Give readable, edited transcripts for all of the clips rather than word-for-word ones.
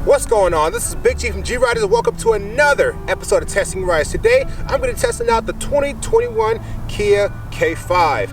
What's going on? This is Big G from G Riders and welcome to another episode of Testing Rides. Today, I'm going to be testing out the 2021 Kia K5.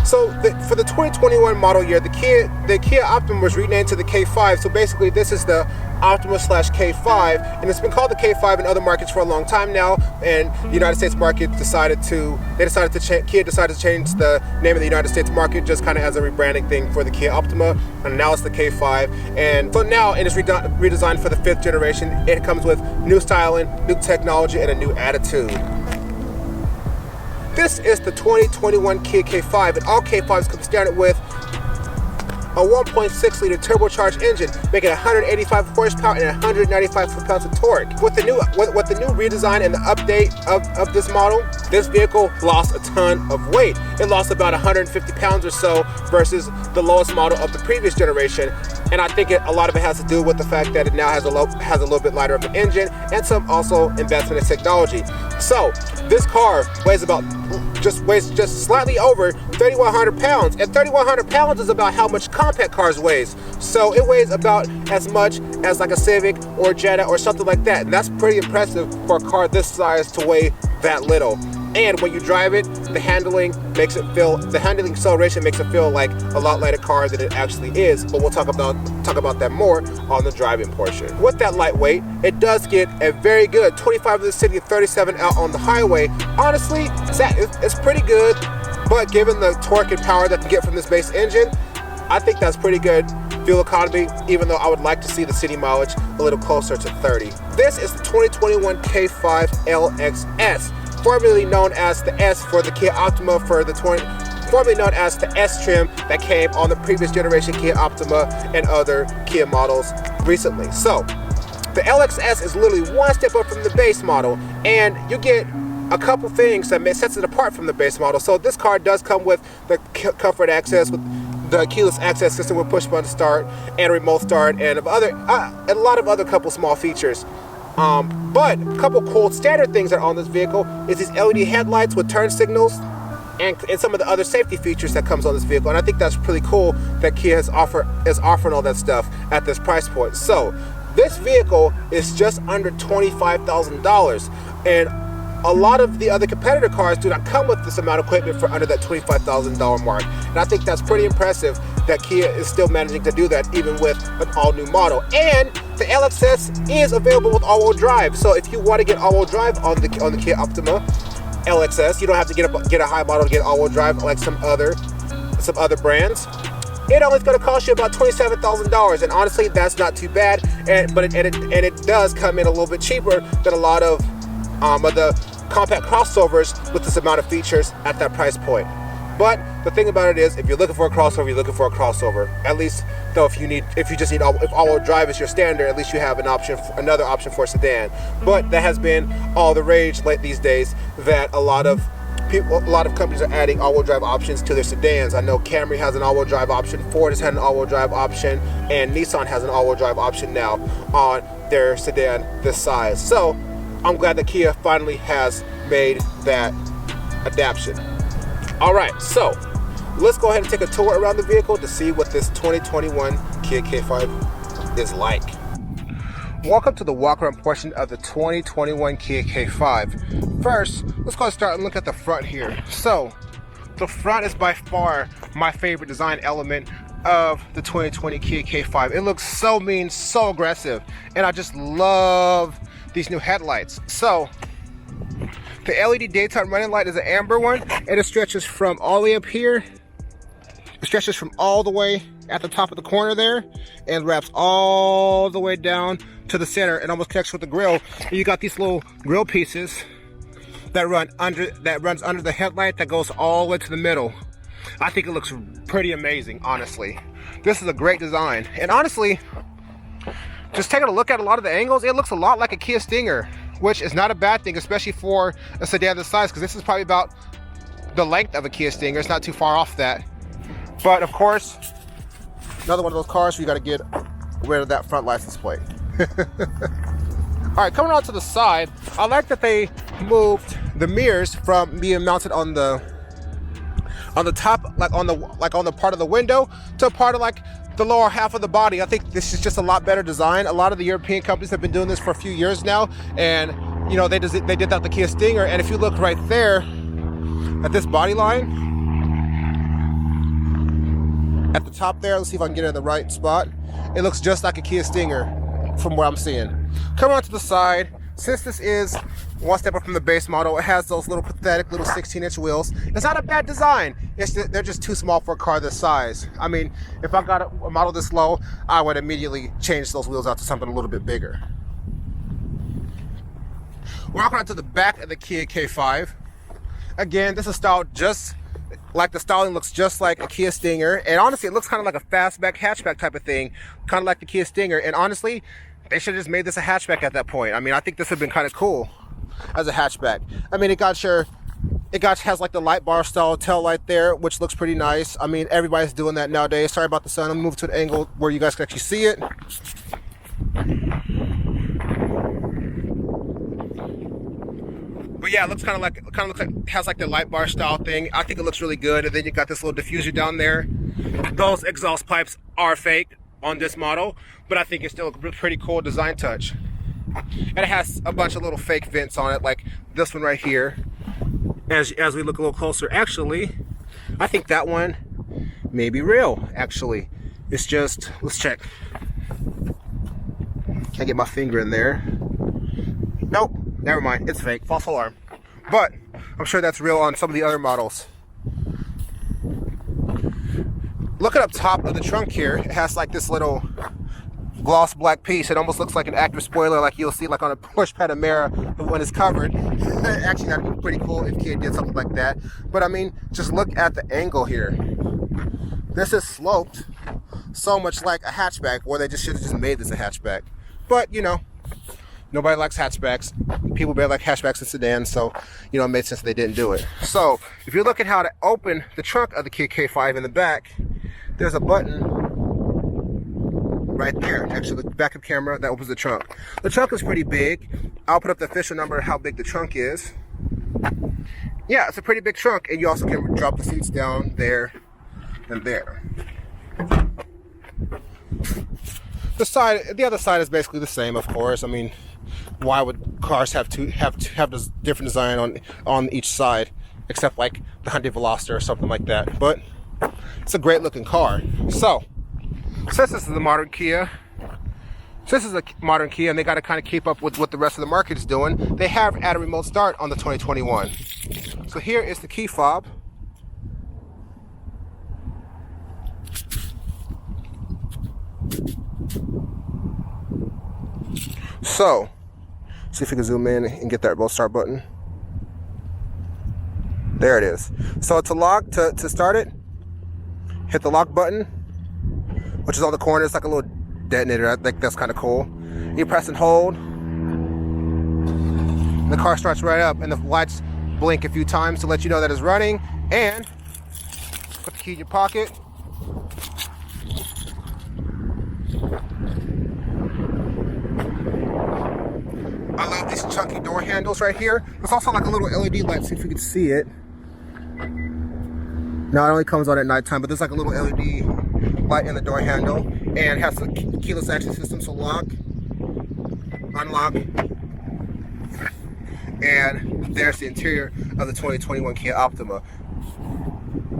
So for the 2021 model year, the Kia Optima was renamed to the K5. So basically, this is the Optima / K5, and it's been called the K5 in other markets for a long time now. And the United States market Kia decided to change the name of the United States market just kind of as a rebranding thing for the Kia Optima, and now it's the K5. And so now it is redesigned for the 5th generation. It comes with new styling, new technology, and a new attitude. This is the 2021 Kia K5, and all K5s come standard with a 1.6 liter turbocharged engine, making 185 horsepower and 195 foot-pounds of torque. With the new redesign and the update of this model, this vehicle lost a ton of weight. It lost about 150 pounds or so versus the lowest model of the previous generation. And I think a lot of it has to do with the fact that it now has a little bit lighter of an engine and some also investment in technology. So this car weighs just slightly over 3,100 pounds, and 3,100 pounds is about how much compact cars weighs. So it weighs about as much as like a Civic or a Jetta or something like that. And that's pretty impressive for a car this size to weigh that little. And when you drive it, the handling acceleration makes it feel like a lot lighter car than it actually is. But we'll talk about that more on the driving portion. With that lightweight, it does get a very good 25 in the city and 37 out on the highway. Honestly, it's pretty good, but given the torque and power that you get from this base engine, I think that's pretty good fuel economy, even though I would like to see the city mileage a little closer to 30. This is the 2021 K5 LXS. Formerly known as the S for the Kia Optima formerly known as the S trim that came on the previous generation Kia Optima and other Kia models recently. So the LXS is literally one step up from the base model, and you get a couple things that sets it apart from the base model. So this car does come with the comfort access, with the keyless access system with push button start and remote start, and a lot of other couple small features. But a couple cool standard things that are on this vehicle is these LED headlights with turn signals and some of the other safety features that comes on this vehicle. And I think that's pretty cool that Kia is offering all that stuff at this price point. So this vehicle is just under $25,000, and a lot of the other competitor cars do not come with this amount of equipment for under that $25,000 mark. And I think that's pretty impressive that Kia is still managing to do that even with an all-new model. And the LXS is available with all-wheel drive. So if you want to get all-wheel drive on the Kia Optima LXS, you don't have to get a high model to get all-wheel drive like some other brands. It only is going to cost you about $27,000, and honestly, that's not too bad. And it does come in a little bit cheaper than a lot of the compact crossovers with this amount of features at that price point. But the thing about it is, if you're looking for a crossover, you're looking for a crossover. At least, though, if all-wheel drive is your standard, at least you have another option for a sedan. But that has been all the rage these days, that a lot of companies are adding all-wheel drive options to their sedans. I know Camry has an all-wheel drive option, Ford has had an all-wheel drive option, and Nissan has an all-wheel drive option now on their sedan this size. So I'm glad that Kia finally has made that adaptation. All right, so let's go ahead and take a tour around the vehicle to see what this 2021 Kia K5 is like. Welcome to the walk-around portion of the 2021 Kia K5. First, let's go start and look at the front here. So the front is by far my favorite design element of the 2020 Kia K5. It looks so mean, so aggressive, and I just love these new headlights. So the LED daytime running light is an amber one, and it stretches from all the way up here. It stretches from all the way at the top of the corner there and wraps all the way down to the center and almost connects with the grill. And you got these little grill pieces that runs under the headlight that goes all the way to the middle. I think it looks pretty amazing, honestly. This is a great design, and honestly, just taking a look at a lot of the angles, it looks a lot like a Kia Stinger, which is not a bad thing, especially for a sedan this size, because this is probably about the length of a Kia Stinger. It's not too far off that. But of course, another one of those cars where you got to get rid of that front license plate. All right, coming on to the side, I like that they moved the mirrors from being mounted on the top, like on the part of the window, to a part of like the lower half of the body. I think this is just a lot better design. A lot of the European companies have been doing this for a few years now, and you know, they did that with the Kia Stinger. And if you look right there at this body line at the top there, let's see if I can get it in the right spot. It looks just like a Kia Stinger from what I'm seeing. Coming on to the side, since this is one step up from the base model, it has those little pathetic little 16-inch wheels. It's not a bad design. They're just too small for a car this size. I mean, if I got a model this low, I would immediately change those wheels out to something a little bit bigger. Walking on to the back of the Kia K5. Again, this is styled just like, the styling looks just like a Kia Stinger, and honestly it looks kind of like a fastback hatchback type of thing, kind of like the Kia Stinger. And honestly, they should have just made this a hatchback at that point. I mean, I think this would have been kind of cool as a hatchback. I mean, it has like the light bar style tail light there, which looks pretty nice. I mean, everybody's doing that nowadays. Sorry about the sun. I'm moving to an angle where you guys can actually see it. But yeah, it looks kind of looks like it has like the light bar style thing. I think it looks really good. And then you got this little diffuser down there. Those exhaust pipes are fake on this model, but I think it's still a pretty cool design touch. And it has a bunch of little fake vents on it, like this one right here. As we look a little closer, actually, I think that one may be real. Actually, it's just, let's check. Can't get my finger in there. Nope, never mind. It's fake. False alarm. But I'm sure that's real on some of the other models. Looking up top of the trunk here, it has like this little gloss black piece. It almost looks like an active spoiler, like you'll see like on a push Panamera when it's covered. Actually, that'd be pretty cool if Kia did something like that. But I mean, just look at the angle here. This is sloped so much like a hatchback, where they just should have just made this a hatchback. But you know, nobody likes hatchbacks. People barely like hatchbacks and sedans, so you know, it made sense they didn't do it. So if you look at how to open the trunk of the Kia K5 in the back, there's a button right there. Actually, the backup camera that opens the trunk. The trunk is pretty big. I'll put up the official number of how big the trunk is. Yeah, it's a pretty big trunk, and you also can drop the seats down there and there. The other side is basically the same, of course. I mean, why would cars have this different design on each side, except like the Hyundai Veloster or something like that? But it's a great looking car. So, since this is a modern Kia, and they got to kind of keep up with what the rest of the market is doing, they have added remote start on the 2021. So here is the key fob. So, see if we can zoom in and get that remote start button. There it is. So to lock, to start it, hit the lock button, which is on the corner. It's like a little detonator. I think that's kind of cool. You press and hold. The car starts right up, and the lights blink a few times to let you know that it's running. And put the key in your pocket. I love these chunky door handles right here. There's also like a little LED light, see if you can see it. Now it only comes on at nighttime, but there's like a little LED light in the door handle, and it has the keyless access system, so lock, unlock, and there's the interior of the 2021 Kia Optima.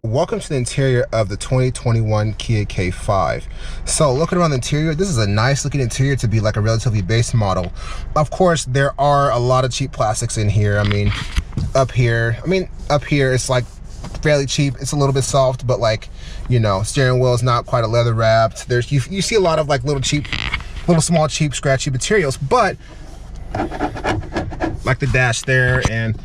Welcome to the interior of the 2021 Kia K5. So looking around the interior, this is a nice looking interior to be like a relatively base model. Of course, there are a lot of cheap plastics in here. I mean, up here it's like fairly cheap. It's a little bit soft, but like, you know, steering wheel is not quite a leather wrapped. There's you see a lot of like small cheap scratchy materials, but like the dash there and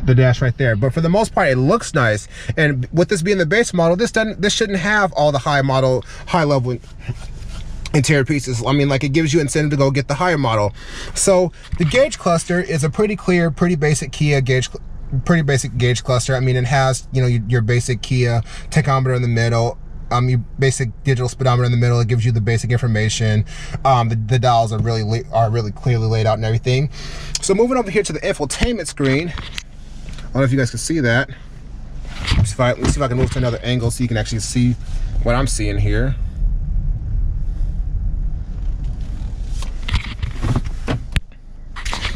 the dash right there. But for the most part, it looks nice. And with this being the base model, this shouldn't have all the high level interior pieces. I mean, like, it gives you incentive to go get the higher model. So the gauge cluster is a pretty clear, pretty basic Kia gauge, pretty basic gauge cluster. I mean, it has, you know, your basic Kia tachometer in the middle, your basic digital speedometer in the middle. It gives you the basic information. The dials are really clearly laid out and everything. So moving over here to the infotainment screen, I don't know if you guys can see that. Let's see if I can move to another angle so you can actually see what I'm seeing here.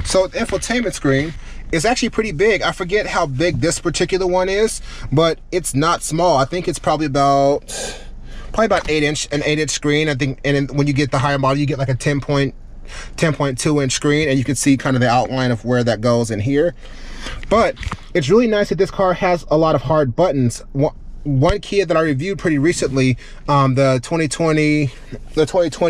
So the infotainment screen is actually pretty big. I forget how big this particular one is, but it's not small. I think it's probably about 8-inch screen. I think, and then when you get the higher model, you get like a 10.2-inch screen, and you can see kind of the outline of where that goes in here. But it's really nice that this car has a lot of hard buttons. One Kia that I reviewed pretty recently, the 2020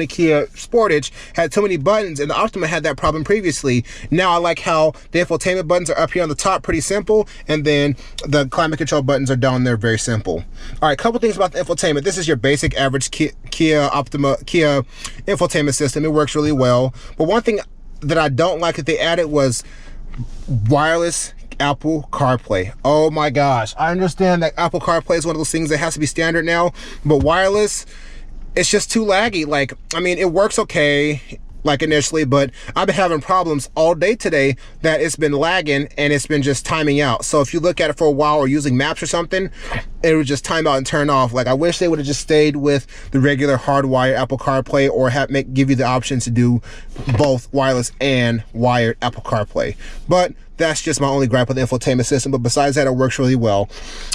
Kia Sportage, had too many buttons, and the Optima had that problem previously. Now I like how the infotainment buttons are up here on the top, pretty simple, and then the climate control buttons are down there, very simple. All right, couple things about the infotainment. This is your basic average Kia Optima infotainment system. It works really well. But one thing that I don't like that they added was wireless Apple CarPlay. Oh my gosh, I understand that Apple CarPlay is one of those things that has to be standard now, but wireless, it's just too laggy. Like, I mean, it works okay, like initially, but I've been having problems all day today that it's been lagging and it's been just timing out. So if you look at it for a while or using maps or something, it would just time out and turn off. Like, I wish they would have just stayed with the regular hardwired Apple CarPlay, or give you the option to do both wireless and wired Apple CarPlay. But that's just my only gripe with the infotainment system. But besides that, it works really well.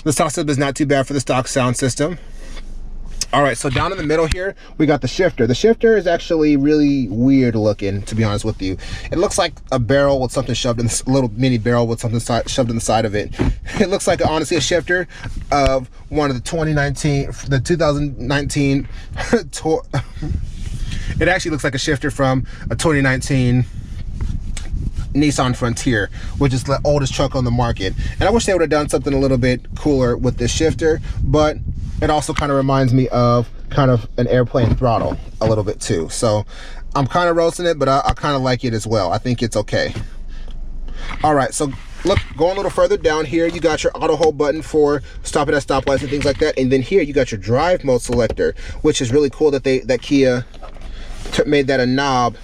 The stock system is not too bad for the stock sound system. All right, so down in the middle here, we got the shifter. The shifter is actually really weird looking, to be honest with you. It looks like a barrel with something shoved in, a little mini barrel with something shoved in the side of it. It looks like, honestly, a shifter of one of the 2019 it actually looks like a shifter from a 2019 Nissan Frontier, which is the oldest truck on the market. And I wish they would have done something a little bit cooler with this shifter, but it also kind of reminds me of kind of an airplane throttle a little bit too. So I'm kind of roasting it, but I kind of like it as well. I think it's okay. All right, so look, going a little further down here, you got your auto hold button for stopping at stoplights and things like that. And then here you got your drive mode selector, which is really cool that Kia made that a knob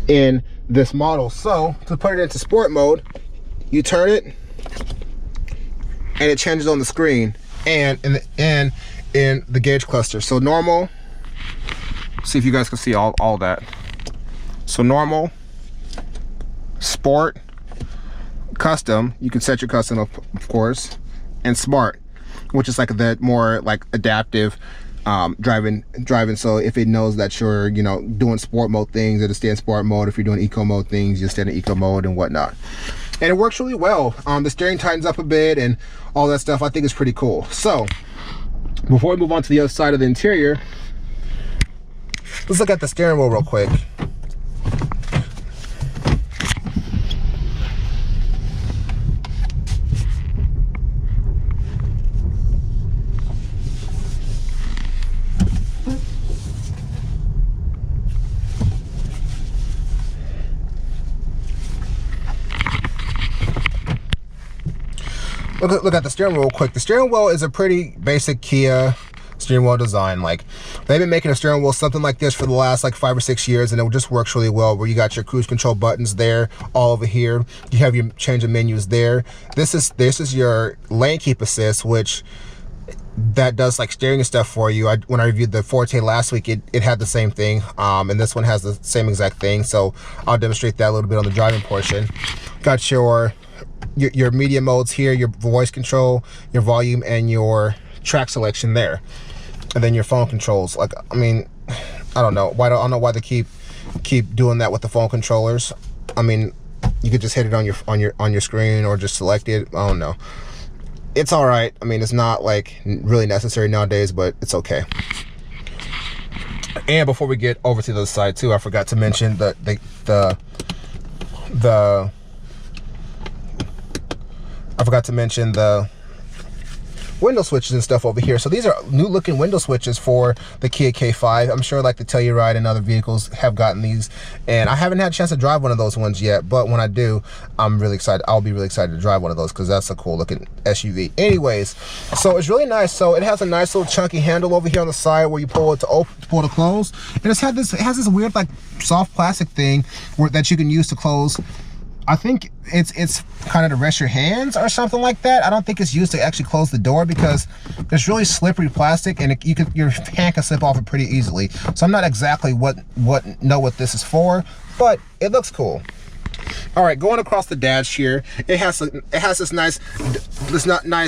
in this model. So to put it into sport mode, you turn it and it changes on the screen and in the gauge cluster. So normal, see if you guys can see all that. So normal, sport, custom, you can set your custom up, of course, and smart, which is like that more like adaptive driving. So if it knows that you're, you know, doing sport mode things, it'll stay in sport mode. If you're doing eco mode things, you'll stay in eco mode and whatnot. And it works really well. The steering tightens up a bit and all that stuff. I think it's pretty cool. So before we move on to the other side of the interior, let's look at the steering wheel real quick. Look at the steering wheel real quick. The steering wheel is a pretty basic Kia steering wheel design. Like, they've been making a steering wheel something like this for the last like 5 or 6 years, and it just works really well, where you got your cruise control buttons there, all over here. You have your change of menus there. This is your lane keep assist, which that does like steering and stuff for you. When I reviewed the Forte last week, it had the same thing, and this one has the same exact thing. So I'll demonstrate that a little bit on the driving portion. Got your media modes here, your voice control, your volume, and your track selection there, and then your phone controls. Like, I mean, I don't know why they keep doing that with the phone controllers. I mean, you could just hit it on your screen or just select it. I don't know. It's all right. I mean, it's not like really necessary nowadays, but it's okay. And before we get over to the other side too, I forgot to mention the window switches and stuff over here. So these are new looking window switches for the Kia K5. I'm sure like the Telluride and other vehicles have gotten these, and I haven't had a chance to drive one of those ones yet, but when I do, I'm really excited. I'll be really excited to drive one of those because that's a cool looking SUV. Anyways, so it's really nice. So it has a nice little chunky handle over here on the side where you pull it to open, pull to close, and it has this weird like soft plastic thing that you can use to close. I think it's kind of to rest your hands or something like that. I don't think it's used to actually close the door because it's really slippery plastic, and your hand can slip off it pretty easily. So I'm not exactly what this is for, but it looks cool. All right, going across the dash here, it has this nice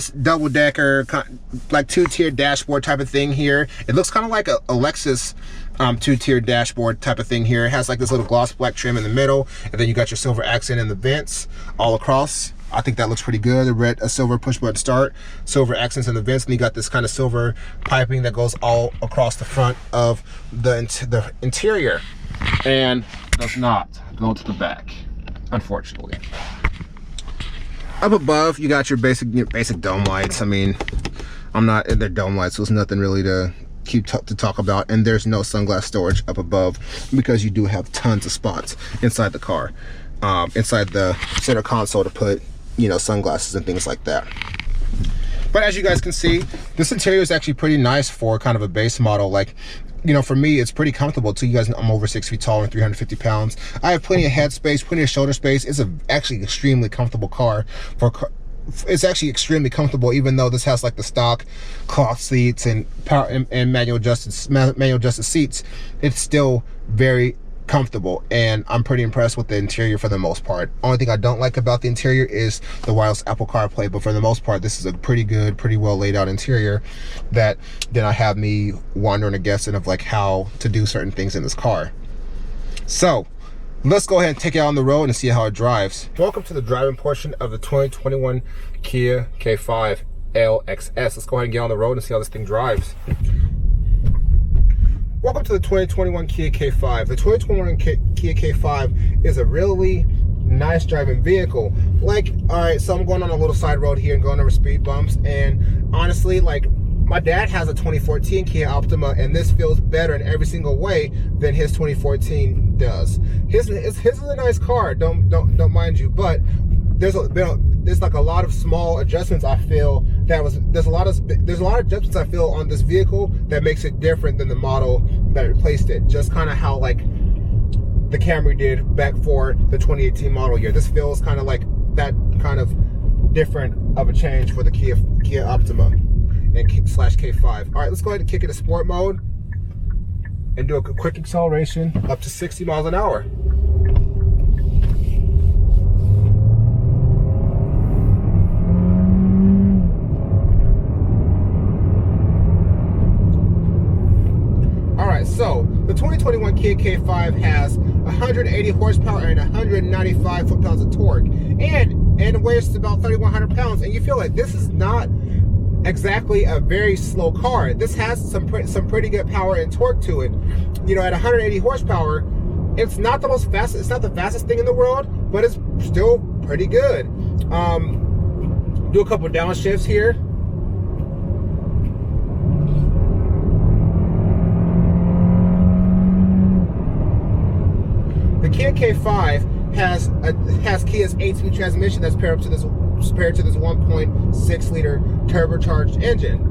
double decker, like 2-tier dashboard type of thing here. It looks kind of like a Lexus 2-tier dashboard type of thing here. It has like this little gloss black trim in the middle, and then you got your silver accent in the vents all across. I think that looks pretty good. A silver push button start, silver accents in the vents, and you got this kind of silver piping that goes all across the front of the interior, and does not go to the back, unfortunately. Up above, you got your basic dome lights. I mean, I'm not in their dome lights, so there's nothing really to talk about, and there's no sunglass storage up above because you do have tons of spots inside the car, inside the center console to put, you know, sunglasses and things like that. But as you guys can see, this interior is actually pretty nice for kind of a base model. Like, you know, for me, it's pretty comfortable too. You guys know I'm over 6 feet tall and 350 pounds. I have plenty of head space, plenty of shoulder space. It's actually extremely comfortable car it's actually extremely comfortable, even though this has like the stock cloth seats and power and manual adjusted seats. It's still very comfortable, and I'm pretty impressed with the interior for the most part. Only thing I don't like about the interior is the wireless Apple CarPlay, but for the most part, this is a pretty good, pretty well laid out interior that then I have me wondering and guessing of like how to do certain things in this car. So let's go ahead and take it out on the road and see how it drives. Welcome to the driving portion of the 2021 Kia K5 LXS. Let's go ahead and get on the road and see how this thing drives. Welcome to the 2021 Kia K5. The 2021 Kia K5 is a really nice driving vehicle. Like, all right, so I'm going on a little side road here and going over speed bumps, and honestly, like, my dad has a 2014 Kia Optima, and this feels better in every single way than his 2014 does. His is a nice car, don't mind you, but there's like a lot of small adjustments I feel there's a lot of adjustments I feel on this vehicle that makes it different than the model that replaced it. Just kind of how like the Camry did back for the 2018 model year. This feels kind of like that kind of different of a change for the Kia Optima and slash K5. All right, let's go ahead and kick it to sport mode and do a quick acceleration up to 60 miles an hour. All right, so the 2021 Kia K5 has 180 horsepower and 195 foot-pounds of torque, and weighs about 3,100 pounds. And you feel like this is not exactly a very slow car. This has some pretty good power and torque to it. You know, at 180 horsepower, it's not the most fast. It's not the fastest thing in the world, but it's still pretty good. Do a couple downshifts here. The Kia K5 has Kia's 8-speed transmission that's paired to this 1.6 liter turbocharged engine,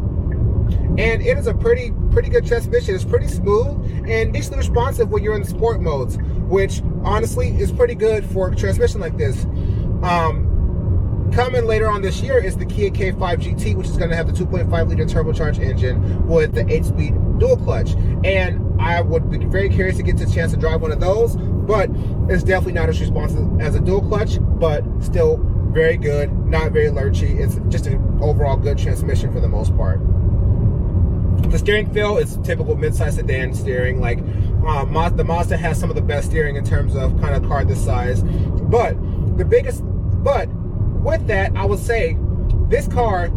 and it is a pretty good transmission. It's pretty smooth and decently responsive when you're in the sport modes, which honestly is pretty good for a transmission like this. Coming later on this year is the Kia K5 GT, which is going to have the 2.5 liter turbocharged engine with the 8-speed dual clutch, and I would be very curious to get the chance to drive one of those, but it's definitely not as responsive as a dual clutch, but still very good, not very lurchy. It's just an overall good transmission for the most part. The steering feel is typical mid-size sedan steering. Like the Mazda has some of the best steering in terms of kind of car this size, but with that, I would say this car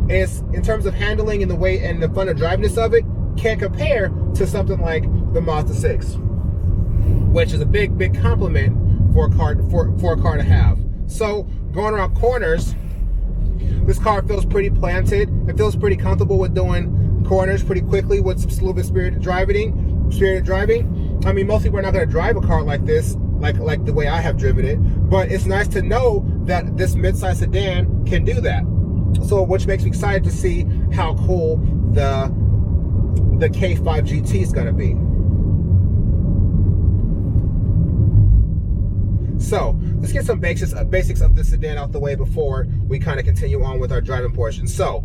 is, in terms of handling and the way and the fun of drivingness of it, can't compare to something like the Mazda 6, which is a big compliment for a car to have. So going around corners, This car feels pretty planted. It feels pretty comfortable with doing corners pretty quickly with a little bit spirited driving. I mean, mostly we're not going to drive a car like this, like the way I have driven it, but it's nice to know that this midsize sedan can do that. So, which makes me excited to see how cool the K5 GT is going to be. So let's get some basics of the sedan out the way before we kind of continue on with our driving portion. So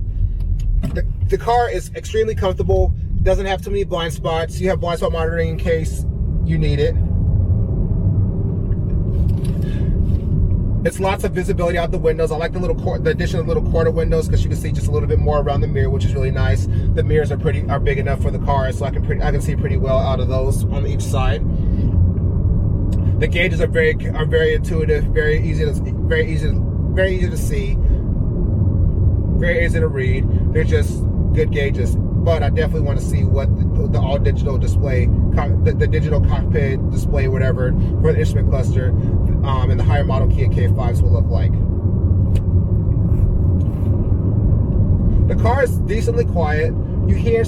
the car is extremely comfortable, doesn't have too many blind spots. You have blind spot monitoring in case you need it. It's lots of visibility out the windows. I like the addition of little quarter windows because you can see just a little bit more around the mirror, which is really nice. The mirrors are big enough for the car, so I can see pretty well out of those on each side. The gauges are very intuitive, very easy to see, very easy to read. They're just good gauges. But I definitely want to see what the all digital display, the digital cockpit display, whatever, for the instrument cluster, and the higher model Kia K5s will look like. The car is decently quiet. You hear a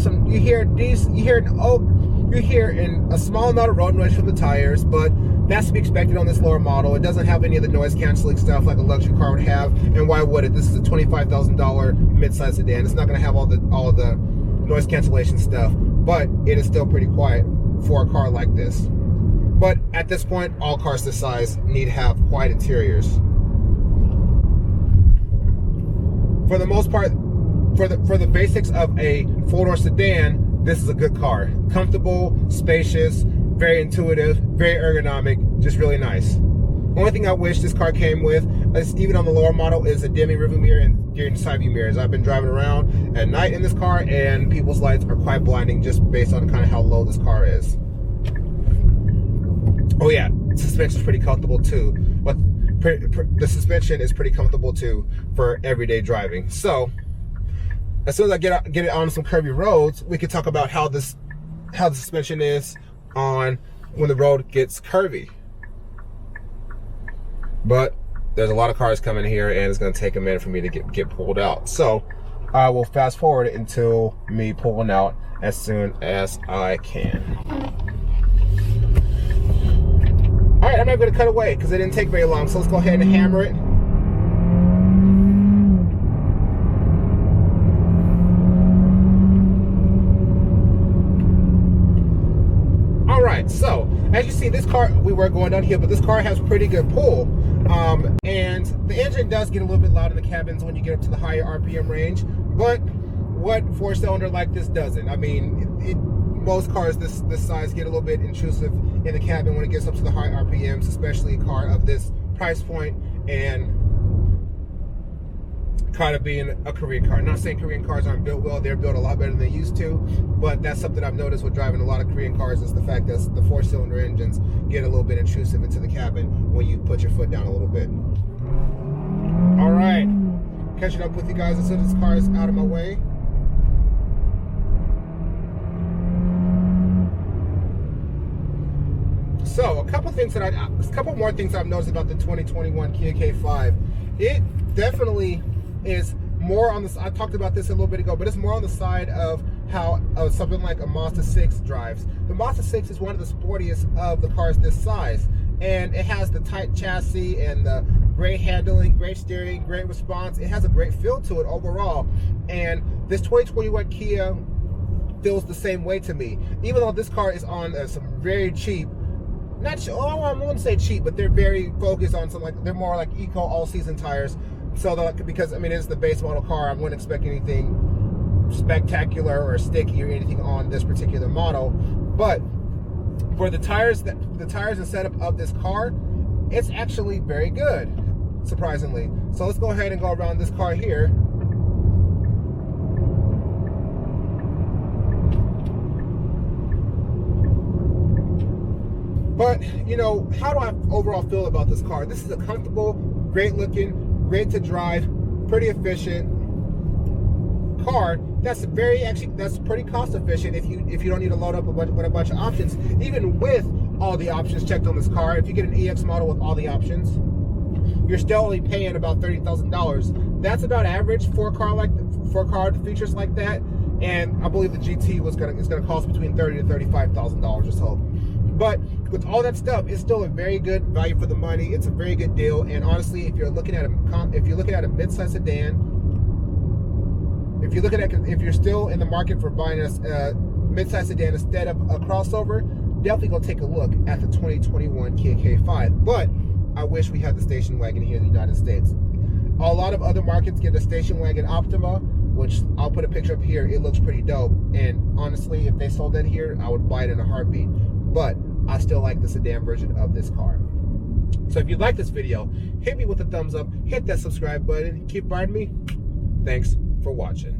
small amount of road noise from the tires, but that's to be expected on this lower model. It doesn't have any of the noise canceling stuff like a luxury car would have, and why would it? This is a $25,000 midsize sedan. It's not going to have all of the noise cancellation stuff, but it is still pretty quiet for a car like this. But at this point, all cars this size need to have quiet interiors. For the most part, for the basics of a four-door sedan, this is a good car. Comfortable, spacious, very intuitive, very ergonomic, just really nice. Only thing I wish this car came with, even on the lower model, is a dimming rearview mirror and geared side view mirrors. I've been driving around at night in this car, and people's lights are quite blinding just based on kind of how low this car is. Oh yeah, suspension is pretty comfortable too. But the suspension is pretty comfortable too for everyday driving. So as soon as I get it on some curvy roads, we can talk about how the suspension is on when the road gets curvy. But there's a lot of cars coming here, and it's going to take a minute for me to get pulled out. So I will fast forward until me pulling out as soon as I can. All right, I'm not going to cut away because it didn't take very long. So let's go ahead and hammer it. So as you see, this car, we were going downhill, but this car has pretty good pull, and the engine does get a little bit loud in the cabins when you get up to the higher RPM range. But what four-cylinder like this doesn't? I mean, most cars this size get a little bit intrusive in the cabin when it gets up to the high RPMs, especially a car of this price point and kind of being a Korean car. Not saying Korean cars aren't built well, they're built a lot better than they used to, but that's something I've noticed with driving a lot of Korean cars, is the fact that the four-cylinder engines get a little bit intrusive into the cabin when you put your foot down a little bit. All right, catching up with you guys as soon as this car is out of my way. So a couple more things I've noticed about the 2021 Kia K5. It definitely is more on the, I talked about this a little bit ago, but it's more on the side of how something like a Mazda 6 drives. The Mazda 6 is one of the sportiest of the cars this size, and it has the tight chassis and the great handling, great steering, great response. It has a great feel to it overall, and this 2021 Kia feels the same way to me. Even though this car is on some very cheap, I wouldn't say cheap, but they're very focused on they're more like eco all-season tires. So because I mean, it's the base model car, I wouldn't expect anything spectacular or sticky or anything on this particular model. But for the tires and setup of this car, it's actually very good, surprisingly. So let's go ahead and go around this car here. But, you know, how do I overall feel about this car? This is a comfortable, great looking, great to drive, pretty efficient car. That's pretty cost efficient if you don't need to load up with a bunch of options. Even with all the options checked on this car, if you get an EX model with all the options, you're still only paying about $30,000 That's about average for a car features like that. And I believe the GT is gonna cost between $30,000 to $35,000 or so. But with all that stuff, it's still a very good value for the money. It's a very good deal. And honestly, if you're looking at a mid-size sedan, if you're still in the market for buying a mid-size sedan instead of a crossover, definitely go take a look at the 2021 Kia K5. But I wish we had the station wagon here in the United States. A lot of other markets get a station wagon Optima, which I'll put a picture up here. It looks pretty dope. And honestly, if they sold that here, I would buy it in a heartbeat. But I still like the sedan version of this car. So if you like this video, hit me with a thumbs up, hit that subscribe button, keep riding me. Thanks for watching.